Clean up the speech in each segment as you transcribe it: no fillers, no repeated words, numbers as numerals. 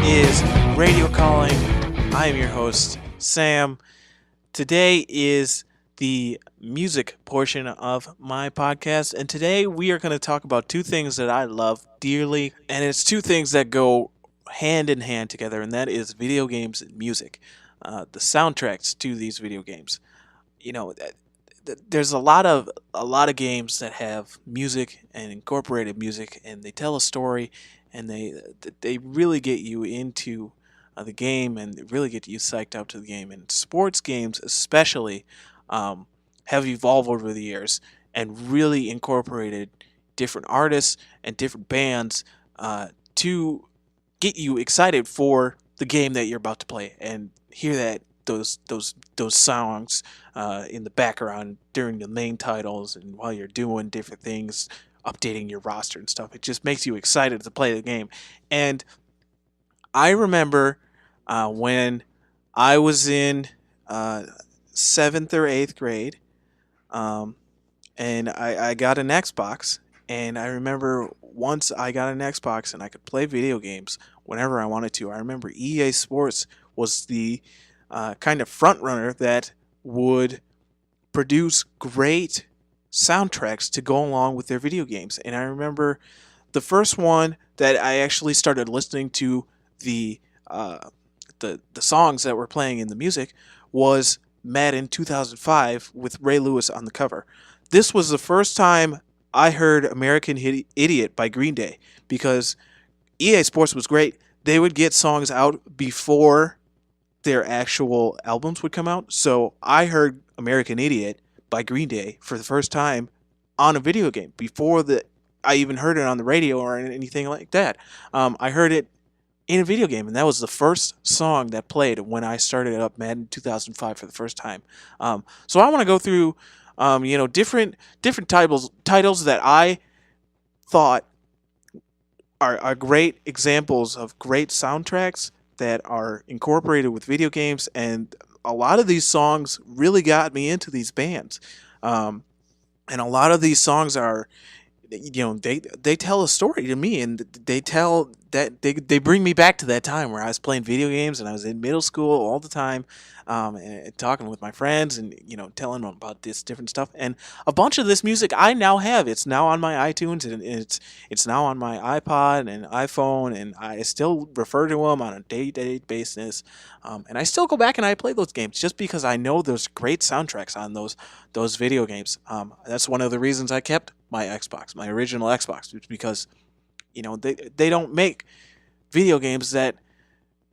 is Radio Calling. I am your host, Sam. Today is the music portion of my podcast, and today we are going to talk about two things that I love dearly, and it's two things that go hand in hand together, and that is video games and music. The soundtracks to these video games. You know, there's a lot of games that have music and incorporated music, and they tell a story, and they really get you into the game, and they really get you psyched out to the game. And sports games, especially, have evolved over the years and really incorporated different artists and different bands to get you excited for the game that you're about to play and hear those songs in the background during the main titles and while you're doing different things, updating your roster and stuff. It just makes you excited to play the game. And I remember when I was in seventh or eighth grade, um, and I got an Xbox. And I remember once I got an Xbox and I could play video games whenever I wanted to. I remember EA Sports was the kind of front runner that would produce great soundtracks to go along with their video games. And I remember the first one that I actually started listening to the the songs that were playing in the music was Madden 2005 with Ray Lewis on the cover. This was the first time I heard American Idiot by Green Day because EA Sports was great. They would get songs out before their actual albums would come out. So I heard American Idiot by Green Day for the first time on a video game before I even heard it on the radio or anything like that. I heard it in a video game, and that was the first song that played when I started up Madden 2005 for the first time. So I want to go through, different titles that I thought are great examples of great soundtracks that are incorporated with video games, and a lot of these songs really got me into these bands. And a lot of these songs are, they tell a story to me, and they bring me back to that time where I was playing video games and I was in middle school all the time, and talking with my friends and telling them about this different stuff. And a bunch of this music I now have. It's now on my iTunes, and it's now on my iPod and iPhone, and I still refer to them on a day-to-day basis. And I still go back and I play those games just because I know there's great soundtracks on those video games. That's one of the reasons I kept my Xbox, my original Xbox, because they don't make video games that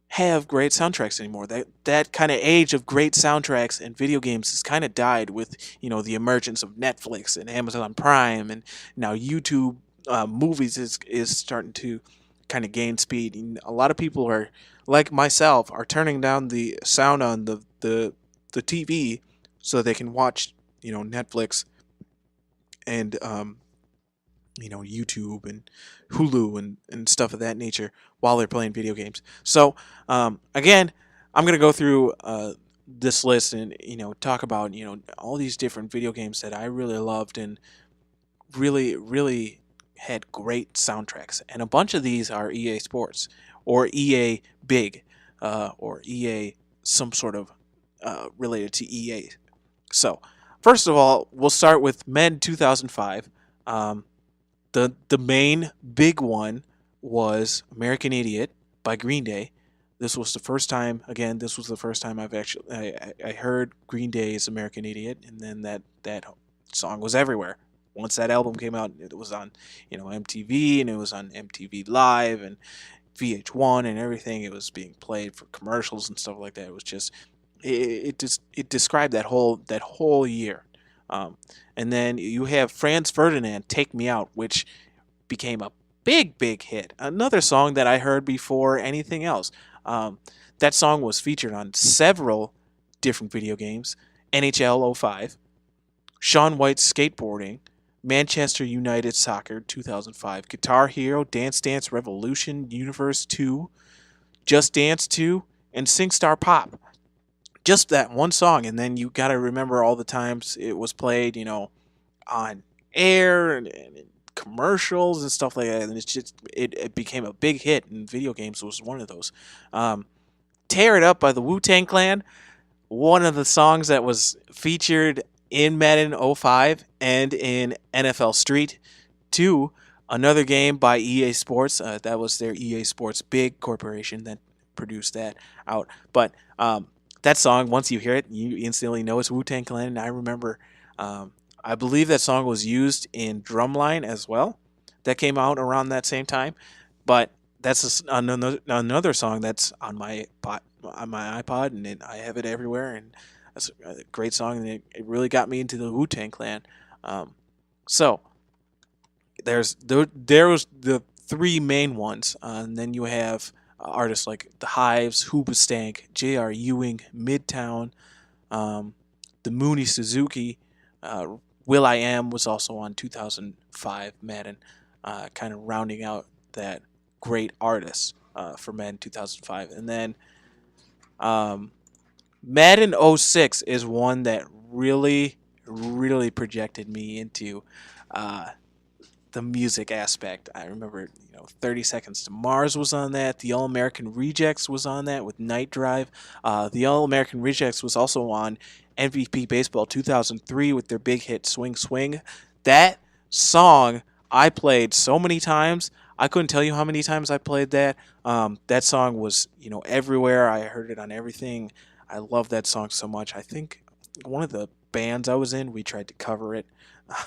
have great soundtracks anymore. That kind of age of great soundtracks and video games has kind of died with the emergence of Netflix and Amazon Prime, and now YouTube movies is starting to kind of gain speed. And a lot of people are like myself are turning down the sound on the TV so they can watch Netflix and YouTube and Hulu and stuff of that nature while they're playing video games. So again, I'm gonna go through this list and talk about all these different video games that I really loved and really had great soundtracks. And a bunch of these are EA Sports or EA Big or EA some sort of related to EA. So first of all, we'll start with Madden 2005. The main big one was American Idiot by Green Day. This was the first time I've actually I heard Green Day's American Idiot, and then that song was everywhere. Once that album came out, it was on MTV, and it was on MTV Live and VH1 and everything. It was being played for commercials and stuff like that. It was just it described that whole year. And then you have Franz Ferdinand, Take Me Out, which became a big hit. Another song that I heard before anything else. That song was featured on several different video games. NHL 05, Shaun White's Skateboarding, Manchester United Soccer 2005, Guitar Hero, Dance Dance Revolution, Universe 2, Just Dance 2, and SingStar Pop. Just that one song, and then you got to remember all the times it was played, on air and commercials and stuff like that, and it became a big hit. And video games was one of those. Um, "Tear It Up" by the Wu-Tang Clan, one of the songs that was featured in Madden '05 and in NFL Street 2, another game by EA Sports. That was their EA Sports big corporation that produced that out. But that song, once you hear it, you instantly know it's Wu Tang Clan. And I remember, um, I believe that song was used in Drumline as well. That came out around that same time. But that's another song that's on my iPod, and I have it everywhere. And that's a great song, and it really got me into the Wu Tang Clan. So there was the three main ones, and then you have artists like the Hives, Hoobastank, J.R. Ewing, Midtown, um, the Mooney Suzuki, uh, Will I Am was also on 2005 Madden, kind of rounding out that great artist for Madden 2005. And then um, Madden '06 is one that really projected me into uh, the music aspect. I remember, 30 Seconds to Mars was on that. The All American Rejects was on that with Night Drive. The All American Rejects was also on MVP Baseball 2003 with their big hit Swing Swing. That song I played so many times. I couldn't tell you how many times I played that. That song was, everywhere. I heard it on everything. I love that song so much. I think one of the bands I was in, we tried to cover it.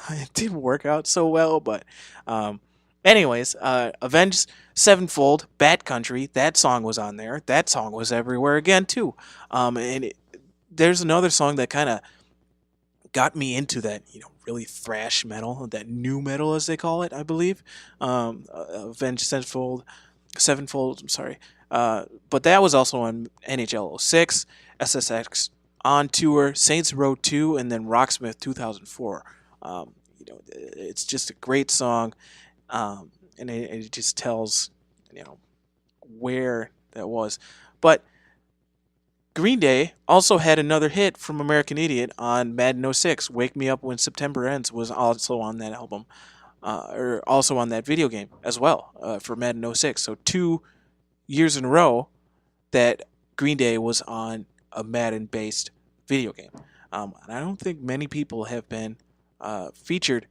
It didn't work out so well, but um, anyways, Avenged Sevenfold, Bat Country, that song was on there. That song was everywhere again too. There's another song that kind of got me into that, really thrash metal, that new metal as they call it, I believe. Avenged Sevenfold. I'm sorry, but that was also on NHL '06, SSX on tour, Saints Row 2, and then Rocksmith 2004. It's just a great song, and it just tells, where that was. But Green Day also had another hit from American Idiot on Madden '06. Wake Me Up When September Ends was also on that album, or also on that video game as well, for Madden '06. So 2 years in a row that Green Day was on a Madden based video game. And I don't think many people have been featured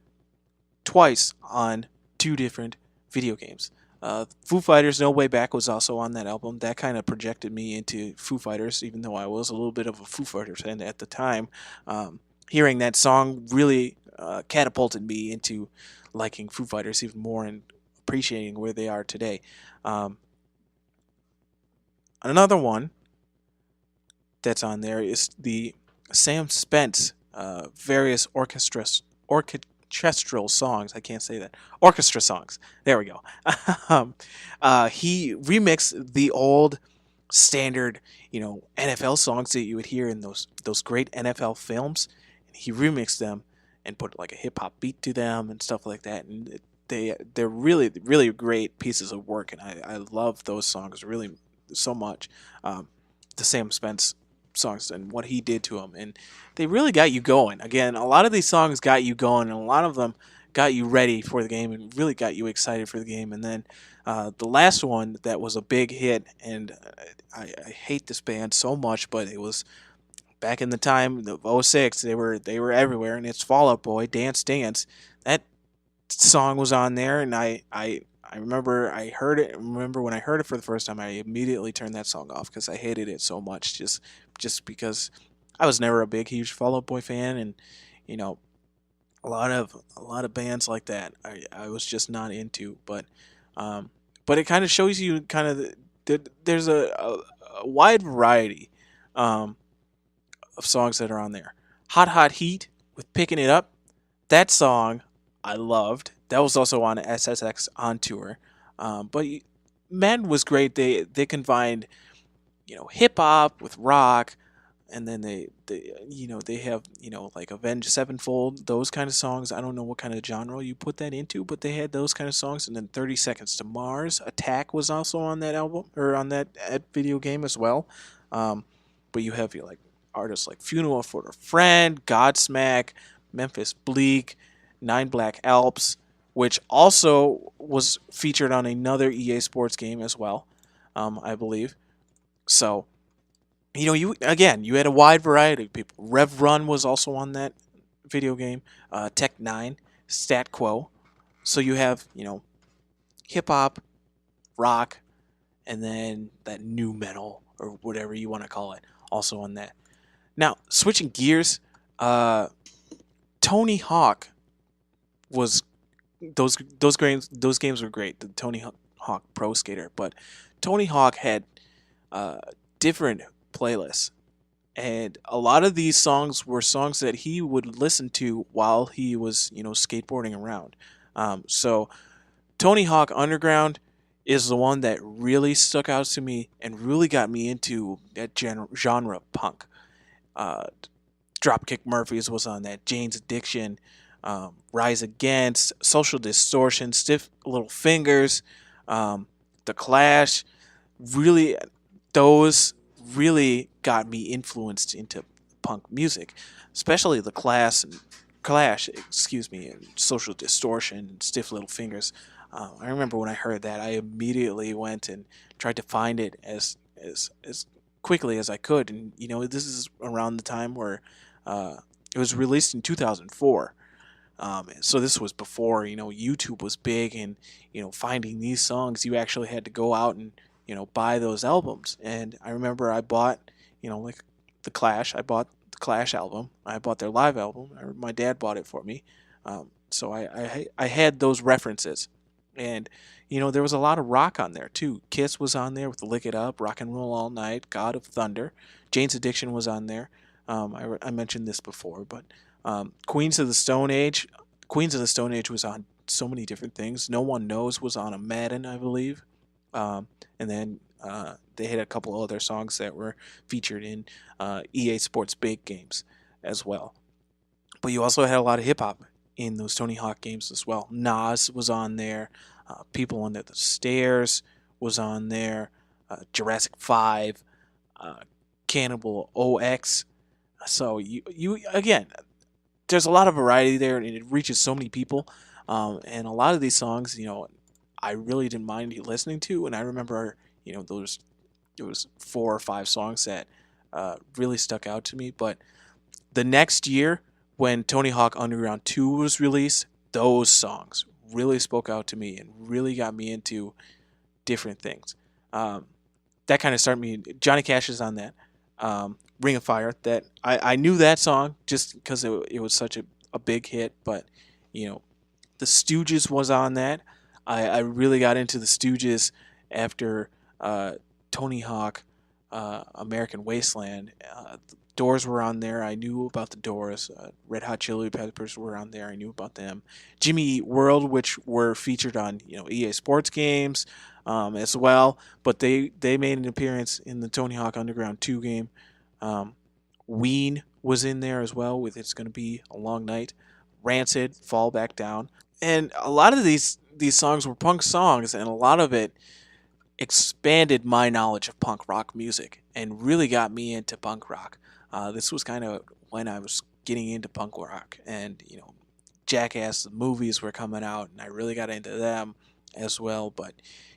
twice on two different video games. Foo Fighters' No Way Back was also on that album. That kind of projected me into Foo Fighters, even though I was a little bit of a Foo Fighters fan at the time. Hearing that song really catapulted me into liking Foo Fighters even more and appreciating where they are today. Um, Another one that's on there is the Sam Spence various orchestral songs. I can't say that. Orchestra songs. There we go. um, he remixed the old standard, NFL songs that you would hear in those great NFL films. He remixed them and put like a hip hop beat to them and stuff like that. And they're really great pieces of work, and I love those songs really so much. The Sam Spence songs and what he did to them, and they really got you going. Again, a lot of these songs got you going, and a lot of them got you ready for the game and really got you excited for the game. And then the last one that was a big hit, and I hate this band so much, but it was back in the time of '06. They were everywhere, and it's Fall Out Boy, Dance Dance. That song was on there, and I remember I heard it. Remember when I heard it for the first time, I immediately turned that song off because I hated it so much. Just because I was never a big, huge Fall Out Boy fan, and you know, a lot of bands like that I was just not into. But it kind of shows you kind of there's a wide variety um, of songs that are on there. Hot Hot Heat with Picking It Up. That song I loved. That was also on SSX on tour. But Madden was great. They combined hip hop with rock, and then they have like Avenged Sevenfold, those kind of songs. I don't know what kind of genre you put that into, but they had those kind of songs. And then 30 Seconds to Mars, Attack was also on that album or on that video game as well. But you have like artists like Funeral for a Friend, Godsmack, Memphis Bleak, Nine Black Alps, which also was featured on another EA Sports game as well, I believe. So you had a wide variety of people. Rev Run was also on that video game. Tech Nine, Stat Quo. So you have hip hop, rock, and then that new metal or whatever you want to call it, also on that. Now switching gears, uh, Tony Hawk was those games were great. The Tony Hawk Pro Skater, but Tony Hawk had uh, different playlists, and a lot of these songs were songs that he would listen to while he was skateboarding around. So Tony Hawk Underground is the one that really stuck out to me and really got me into that genre punk. Uh, Dropkick Murphys was on that. Jane's Addiction, Rise Against, Social Distortion, Stiff Little Fingers, The Clash. Really, those really got me influenced into punk music, especially Clash, excuse me, and Social Distortion and Stiff Little Fingers. I remember when I heard that, I immediately went and tried to find it as quickly as I could. And this is around the time where uh, it was released in 2004. So this was before YouTube was big, and finding these songs, you actually had to go out and buy those albums. And I remember I bought like the Clash. I bought the Clash album. I bought their live album. My dad bought it for me. So I had those references, and there was a lot of rock on there too. Kiss was on there with Lick It Up, Rock and Roll All Night, God of Thunder. Jane's Addiction was on there. I mentioned this before, but Queens of the Stone Age. Queens of the Stone Age was on so many different things. No One Knows was on a Madden, I believe. And then they had a couple other songs that were featured in EA Sports big games as well. But you also had a lot of hip hop in those Tony Hawk games as well. Nas was on there. People Under the Stairs was on there. Jurassic 5. Uh, Cannibal OX. So you again, there's a lot of variety there, and it reaches so many people. And a lot of these songs, I really didn't mind listening to. And I remember, those there was 4 or 5 songs that really stuck out to me. But the next year, when Tony Hawk Underground 2 was released, those songs really spoke out to me and really got me into different things. Um, that kind of started me. Johnny Cash is on that. Ring of Fire. That I knew that song just because it was such a big hit. But you know, the Stooges was on that. I really got into the Stooges after Tony Hawk, American Wasteland. The Doors were on there. I knew about the Doors. Red Hot Chili Peppers were on there. I knew about them. Jimmy Eat World, which were featured on EA Sports games as well, but they made an appearance in the Tony Hawk Underground 2 game. Um, Ween was in there as well with It's Gonna Be a Long Night. Rancid, Fall Back Down, and a lot of these songs were punk songs, and a lot of it expanded my knowledge of punk rock music and really got me into punk rock. This was kind of when I was getting into punk rock, and Jackass the movies were coming out, and I really got into them as well. But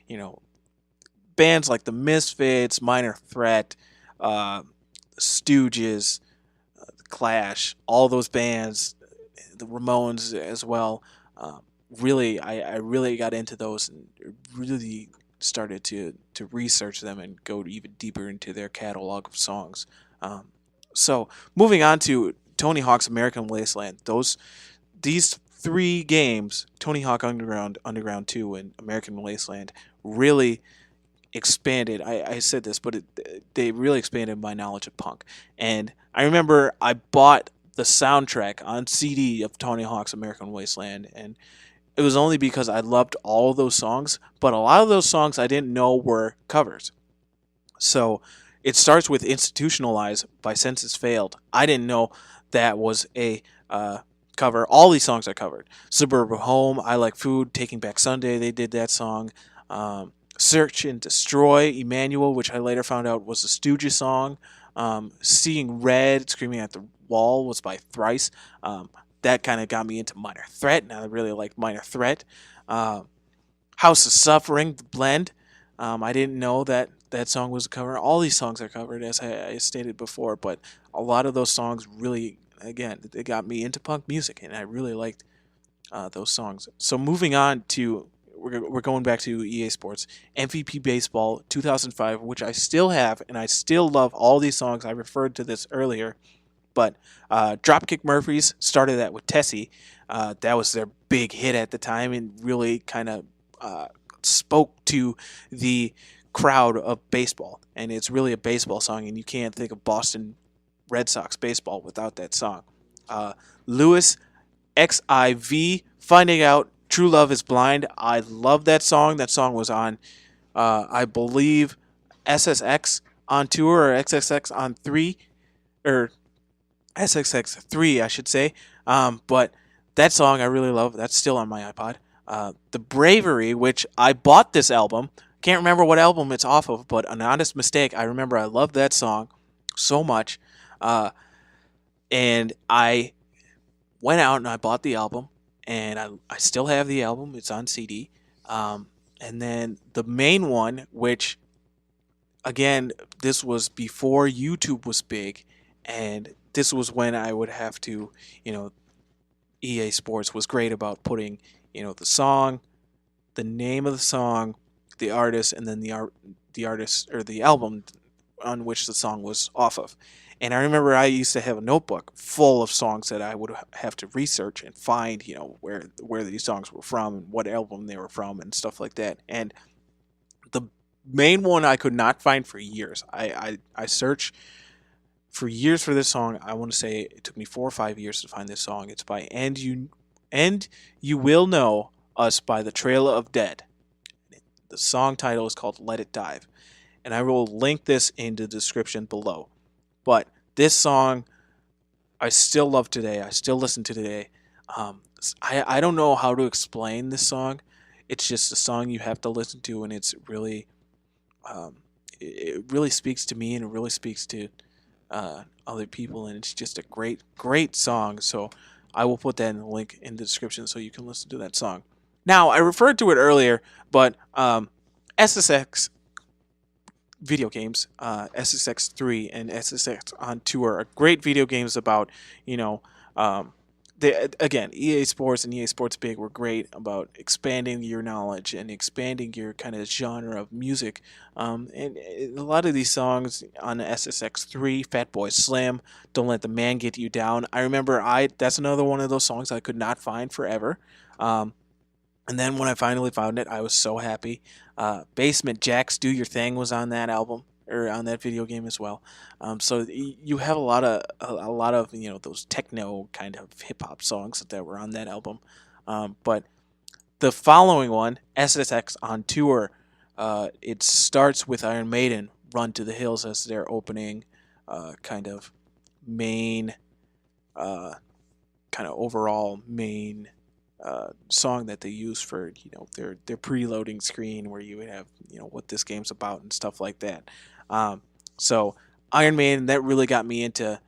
you know, bands like the Misfits, Minor Threat, uh, Stooges, the Clash, all those bands, the Ramones as well. Really, I really got into those and really started to research them and go even deeper into their catalog of songs. Um, so moving on to Tony Hawk's American Wasteland, these 3 games, Tony Hawk Underground 2, and American Wasteland, really expanded. I said this, but they really expanded my knowledge of punk. And I remember I bought the soundtrack on CD of Tony Hawk's American Wasteland, and it was only because I loved all of those songs, but a lot of those songs I didn't know were covers. So it starts with Institutionalized by Census Failed. I didn't know that was a cover. All these songs are covered. Suburban Home, I Like Food, Taking Back Sunday, they did that song. Search and Destroy, Emmanuel, which I later found out was a Stooges song. Seeing Red, Screaming at the Wall was by Thrice. that kind of got me into Minor Threat, and I really like Minor Threat. Uh, House of Suffering, the blend. I didn't know that that song was a cover. All these songs are covered, as I stated before, but a lot of those songs really, again, they got me into punk music, and I really liked those songs. So moving on to, we're going back to EA Sports MVP Baseball 2005, which I still have, and I still love all these songs. I referred to this earlier, but Dropkick Murphys started that with Tessie. That was their big hit at the time, and really kind of uh, spoke to the crowd of baseball. And it's really a baseball song, and you can't think of Boston Red Sox baseball without that song. Lewis XIV, Finding Out True Love is Blind. I love that song. That song was on, I believe, SSX on tour, or XXX on 3, or SXX3, I should say. But that song I really love. That's still on my iPod. The Bravery, which I bought this album. Can't remember what album it's off of, but An Honest Mistake. I remember I loved that song so much. And I went out and I bought the album. And I still have the album. It's on CD. And then the main one, which, again, this was before YouTube was big. And this was when I would have to, you know, EA Sports was great about putting, the song, the name of the song, the artist, and then the artist or the album on which the song was off of. And I remember I used to have a notebook full of songs that I would have to research and find, where these songs were from and what album they were from and stuff like that. And the main one I could not find for years. I searched for years for this song. I want to say it took me 4 or 5 years to find this song. It's by And You Will Know Us by the Trail of Dead. The song title is called Let It Dive. And I will link this in the description below. But this song I still love today. I still listen to today. I don't know how to explain this song. It's just a song you have to listen to, and it's really it really speaks to me, and it really speaks to other people, and it's just a great song. So I will put that in the link in the description so you can listen to that song. Now, I referred to it earlier, but SSX video games, SSX3 and SSX on Tour are great video games about, again, EA Sports and EA Sports Big were great about expanding your knowledge and expanding your kind of genre of music. And a lot of these songs on SSX3, Fatboy Slim, Don't Let the Man Get You Down. I remember that's another one of those songs I could not find forever. And then when I finally found it, I was so happy. Basement Jaxx Do Your Thing was on that album, or on that video game as well. So you have a lot of those techno kind of hip hop songs that were on that album. But the following one, SSX on Tour, it starts with Iron Maiden, Run to the Hills, as their opening kind of main, kind of overall main song that they use for their preloading screen, where you would have what this game's about and stuff like that. So Iron Maiden, that really got me into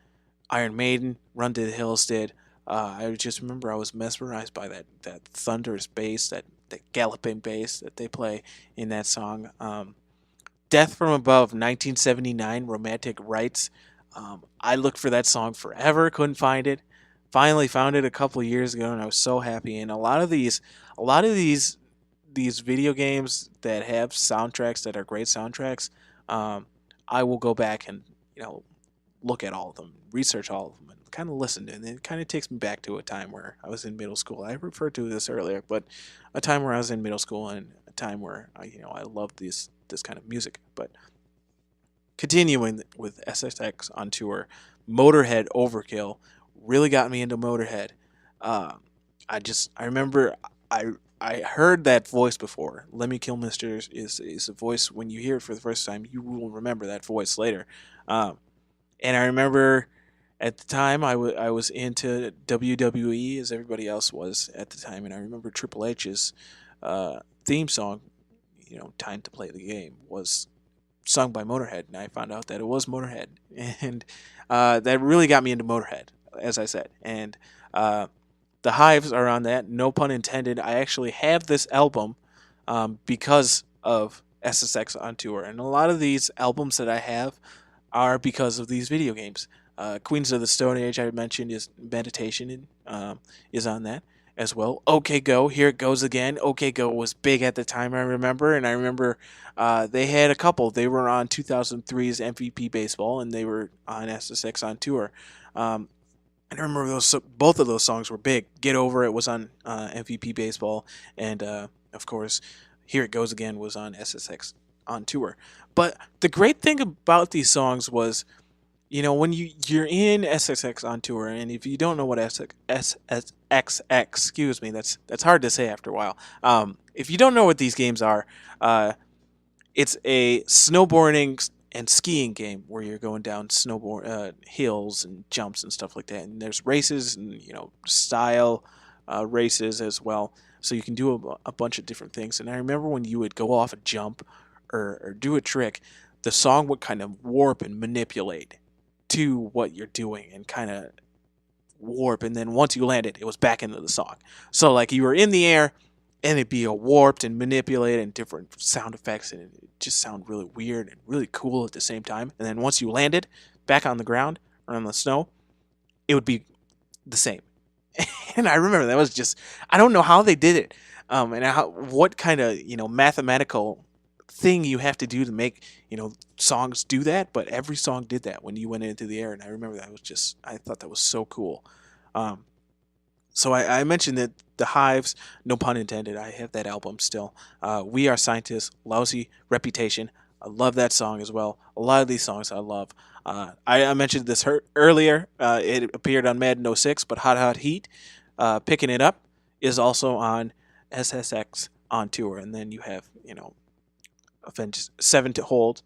Iron Maiden. Run to the Hills did. I just remember I was mesmerized by that thunderous bass, that galloping bass that they play in that song. Death from Above, 1979, Romantic Rights. I looked for that song forever, couldn't find it. Finally found it a couple of years ago, and I was so happy. And a lot of these video games that have soundtracks that are great soundtracks, I will go back and look at all of them, research all of them, and kind of listen. And it kind of takes me back to a time where I was in middle school. I referred to this earlier, but a time where I was in middle school, and a time where I loved this kind of music. But continuing with SSX on Tour, Motorhead Overkill really got me into Motorhead. I remember I heard that voice before. Lemmy Kilmister is a voice, when you hear it for the first time, you will remember that voice later. And I remember at the time I was into WWE, as everybody else was at the time, and I remember Triple H's theme song, Time to Play the Game, was sung by Motorhead, and I found out that it was Motorhead, and that really got me into Motorhead, as I said. And The Hives are on that. No pun intended. I actually have this album because of SSX on tour, and a lot of these albums that I have are because of these video games. Queens of the Stone Age I mentioned is Meditation is on that as well. OK Go, Here It Goes Again. OK Go was big at the time, I remember, and I remember they had a couple. They were on 2003's MVP Baseball, and they were on SSX on tour. Um, and I remember both of those songs were big. Get Over It was on MVP Baseball, and of course, Here It Goes Again was on SSX on tour. But the great thing about these songs was, when you're in SSX on tour, and if you don't know what SSX, excuse me, that's hard to say after a while. If you don't know what these games are, it's a snowboarding and skiing game where you're going down snowboard hills and jumps and stuff like that. And there's races and style races as well. So you can do a bunch of different things. And I remember when you would go off a jump or do a trick, the song would kind of warp and manipulate to what you're doing and kind of warp. And then once you landed, it was back into the song. So like you were in the air and it'd be a warped and manipulated and different sound effects, and it just sound really weird and really cool at the same time. And then once you landed back on the ground or on the snow, it would be the same. And I remember that was just, I don't know how they did it, and what kind of mathematical thing you have to do to make songs do that. But every song did that when you went into the air, and I remember that was just, I thought that was so cool. Um, so I mentioned that the Hives, no pun intended. I have that album still. We Are Scientists, Lousy Reputation. I love that song as well. A lot of these songs I love. I mentioned this earlier. It appeared on Madden '06, but Hot Hot Heat, Picking It Up, is also on SSX on tour. And then you have Avenged Sevenfold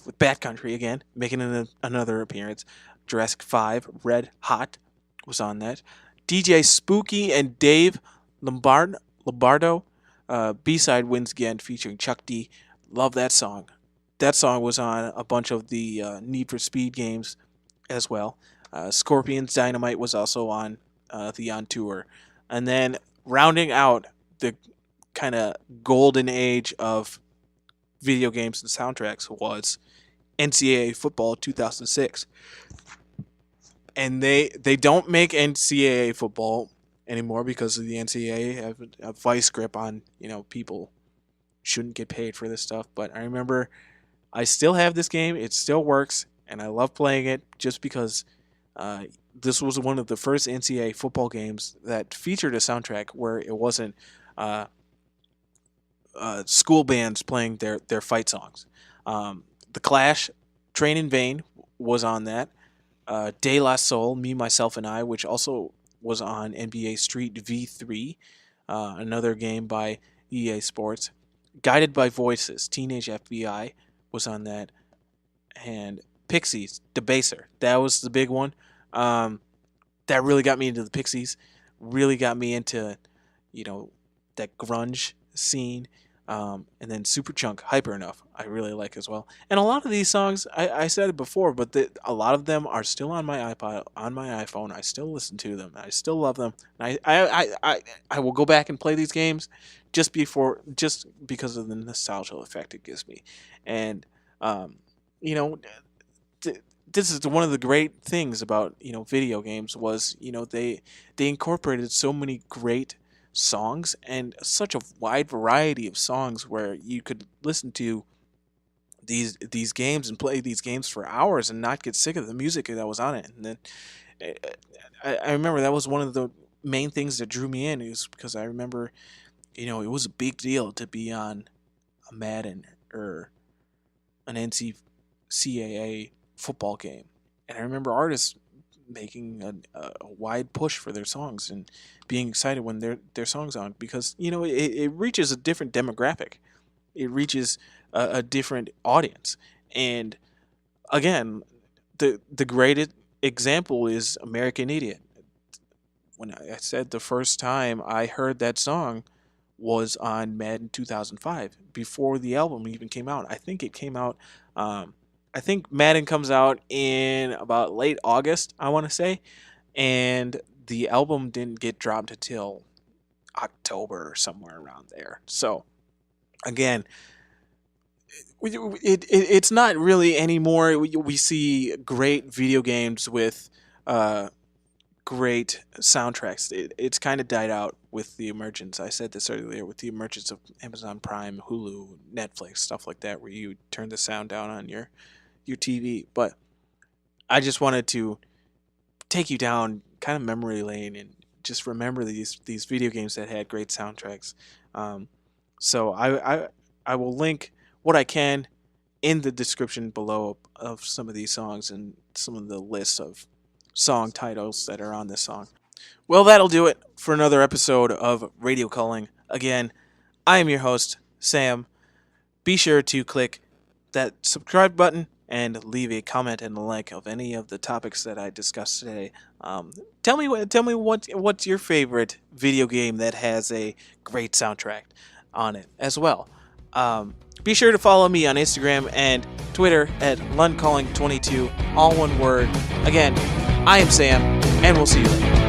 with Bat Country again, making another appearance. Jurassic 5, Red Hot was on that. DJ Spooky and Dave Lombardo, B-side Wins Again, featuring Chuck D. Love that song. That song was on a bunch of the Need for Speed games as well. Scorpions Dynamite was also on the On Tour. And then rounding out the kind of golden age of video games and soundtracks was NCAA Football 2006. And they don't make NCAA football anymore because of the NCAA have a vice grip on people shouldn't get paid for this stuff. But I remember I still have this game; it still works, and I love playing it just because this was one of the first NCAA football games that featured a soundtrack where it wasn't school bands playing their fight songs. The Clash, Train in Vain was on that. De La Soul, Me, Myself, and I, which also was on NBA Street V3, another game by EA Sports. Guided by Voices, Teenage FBI was on that. And Pixies, Debaser, that was the big one. That really got me into the Pixies, really got me into, that grunge scene. And then Superchunk, Hyper Enough, I really like as well. And a lot of these songs, I said it before, but a lot of them are still on my iPod, on my iPhone. I still listen to them. I still love them. And I will go back and play these games just because of the nostalgia effect it gives me. And you know, this is one of the great things about video games was they incorporated so many great songs and such a wide variety of songs where you could listen to these games and play these games for hours and not get sick of the music that was on it. And then eh, I remember that was one of the main things that drew me in, is because I remember it was a big deal to be on a Madden or an NCAA football game, and I remember artists making a wide push for their songs and being excited when their songs on, because it reaches a different demographic, it reaches a different audience. And again, the greatest example is American Idiot. When I said the first time I heard that song was on Madden 2005, before the album even came out. I think it came out. I think Madden comes out in about late August, I want to say, and the album didn't get dropped until October or somewhere around there. So again, it's not really anymore. We see great video games with great soundtracks. It's kind of died out with the emergence. I said this earlier, with the emergence of Amazon Prime, Hulu, Netflix, stuff like that, where you turn the sound down on your TV. But I just wanted to take you down kind of memory lane and just remember these video games that had great soundtracks. Um, so I will link what I can in the description below of some of these songs and some of the lists of song titles that are on this song. Well, that'll do it for another episode of Radio Calling. Again, I am your host, Sam. Be sure to click that subscribe button and leave a comment and a like of any of the topics that I discussed today. Tell me what's your favorite video game that has a great soundtrack on it as well. Be sure to follow me on Instagram and Twitter at LundCalling22, all one word. Again, I am Sam, and we'll see you later.